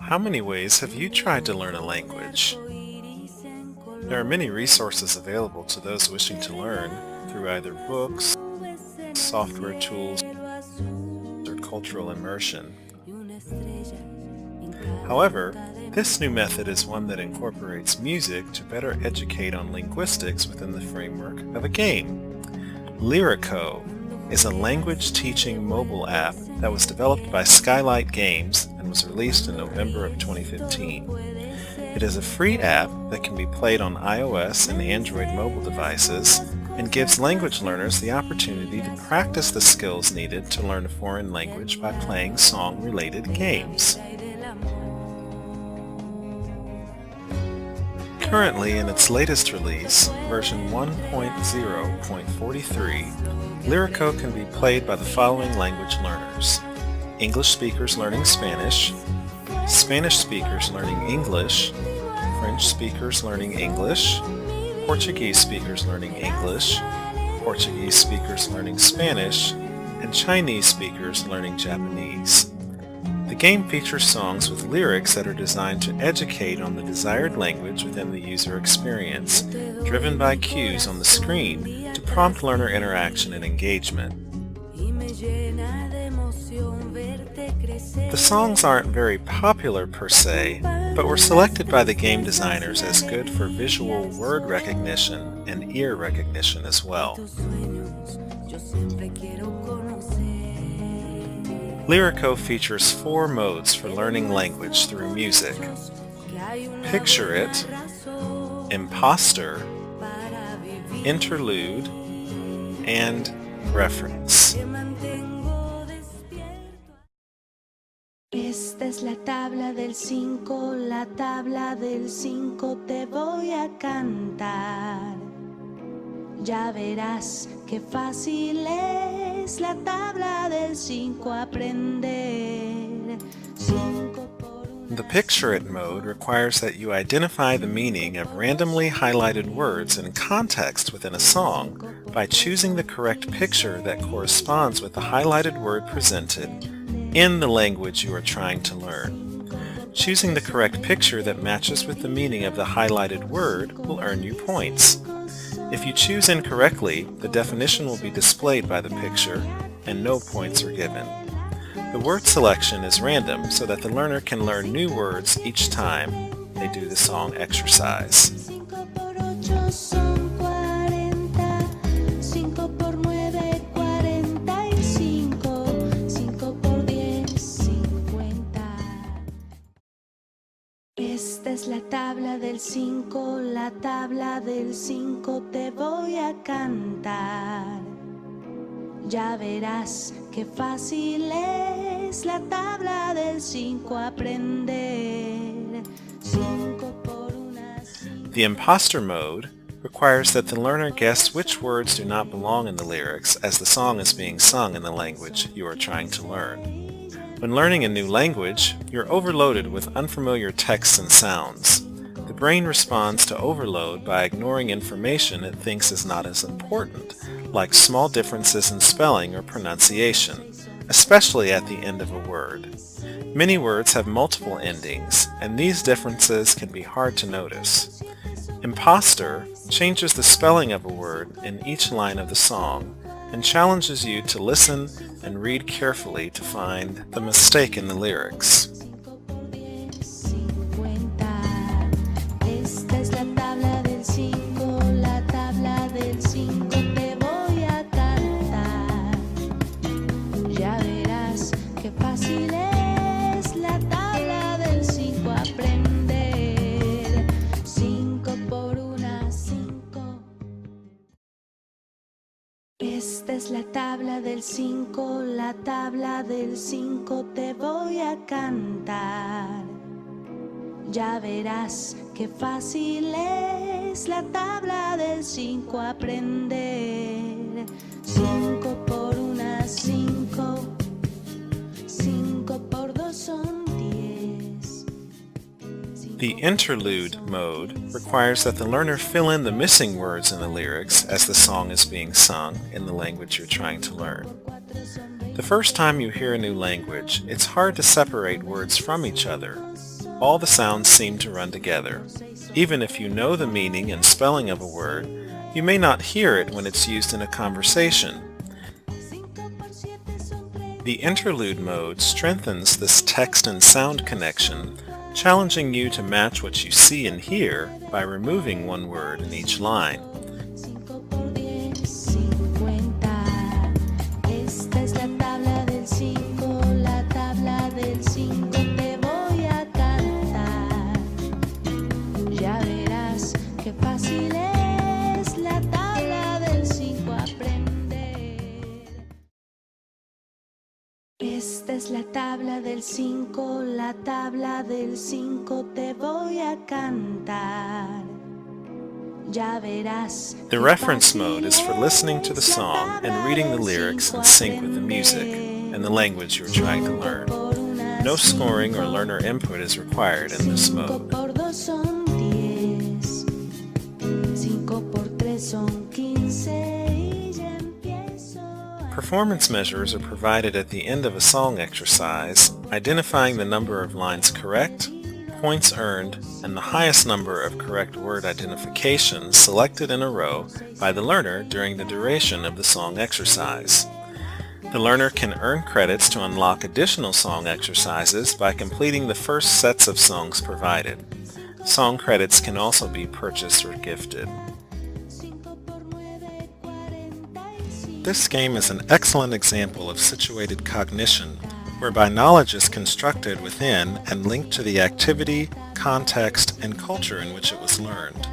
How many ways have you tried to learn a language? There are many resources available to those wishing to learn through either books, software tools, or cultural immersion. However, this new method is one that incorporates music to better educate on linguistics within the framework of a game. Lyriko is a language teaching mobile app that was developed by Skylight Games and was released in November of 2015. It is a free app that can be played on iOS and Android mobile devices and gives language learners the opportunity to practice the skills needed to learn a foreign language by playing song-related games. Currently, in its latest release, version 1.0.43, Lyriko can be played by the following language learners: English speakers learning Spanish, Spanish speakers learning English, French speakers learning English, Portuguese speakers learning English, Portuguese speakers learning Spanish, and Chinese speakers learning Japanese. The game features songs with lyrics that are designed to educate on the desired language within the user experience, driven by cues on the screen to prompt learner interaction and engagement. The songs aren't very popular per se, but were selected by the game designers as good for visual word recognition and ear recognition as well. Lyriko features 4 modes for learning language through music: Picture It, Impostor, Interlude, and Reference. Esta es la tabla del 5, la tabla del 5 te voy a cantar. Ya verás qué fácil es la tabla del 5 aprender. The Picture It mode requires that you identify the meaning of randomly highlighted words in context within a song by choosing the correct picture that corresponds with the highlighted word presented in the language you are trying to learn. Choosing the correct picture that matches with the meaning of the highlighted word will earn you points. If you choose incorrectly, the definition will be displayed by the picture, and no points are given. The word selection is random so that the learner can learn new words each time they do the song exercise. Esta es la tabla del 5, la tabla del 5 te voy a cantar. Ya verás qué fácil es la tabla del 5 aprender. The Impostor Mode requires that the learner guess which words do not belong in the lyrics as the song is being sung in the language you are trying to learn. When learning a new language, you're overloaded with unfamiliar texts and sounds. The brain responds to overload by ignoring information it thinks is not as important, like small differences in spelling or pronunciation, especially at the end of a word. Many words have multiple endings, and these differences can be hard to notice. Impostor changes the spelling of a word in each line of the song and challenges you to listen and read carefully to find the mistake in the lyrics. Esta es la tabla del 5, la tabla del 5 te voy a cantar. Ya verás qué fácil es la tabla del 5 aprender. 5 por 1, 5. 5 por 2 son 10. The Interlude Mode requires that the learner fill in the missing words in the lyrics as the song is being sung in the language you're trying to learn. The first time you hear a new language, it's hard to separate words from each other. All the sounds seem to run together. Even if you know the meaning and spelling of a word, you may not hear it when it's used in a conversation. The Interlude Mode strengthens this text and sound connection, challenging you to match what you see and hear by removing one word in each line. Esta es la tabla del 5, la tabla del 5 te voy a cantar. Ya verás. The reference mode is for listening to the song and reading the lyrics in sync with the music and the language you are trying to learn. No scoring or learner input is required in this mode. 5 por 2 son 10, 5 por 3 son 15. Performance measures are provided at the end of a song exercise, identifying the number of lines correct, points earned, and the highest number of correct word identifications selected in a row by the learner during the duration of the song exercise. The learner can earn credits to unlock additional song exercises by completing the first sets of songs provided. Song credits can also be purchased or gifted. This game is an excellent example of situated cognition, whereby knowledge is constructed within and linked to the activity, context, and culture in which it was learned.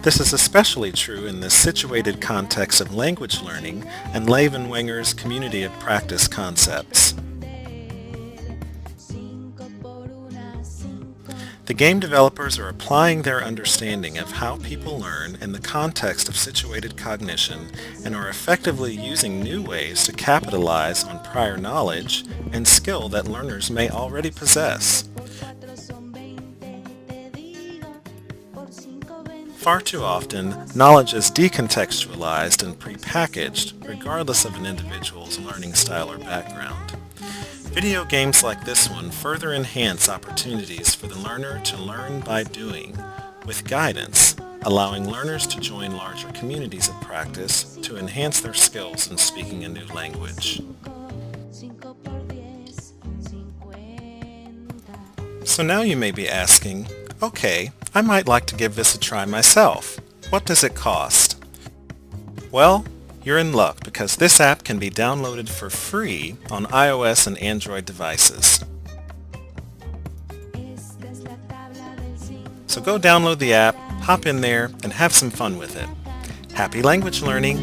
This is especially true in the situated context of language learning and Leuvenwenger's community of practice concepts. The game developers are applying their understanding of how people learn in the context of situated cognition and are effectively using new ways to capitalize on prior knowledge and skill that learners may already possess. Far too often, knowledge is decontextualized and prepackaged, regardless of an individual's learning style or background. Video games like this one further enhance opportunities for the learner to learn by doing, with guidance, allowing learners to join larger communities of practice to enhance their skills in speaking a new language. So now you may be asking, okay, I might like to give this a try myself. What does it cost? Well, you're in luck because this app can be downloaded for free on iOS and Android devices. So go download the app, hop in there, and have some fun with it. Happy language learning!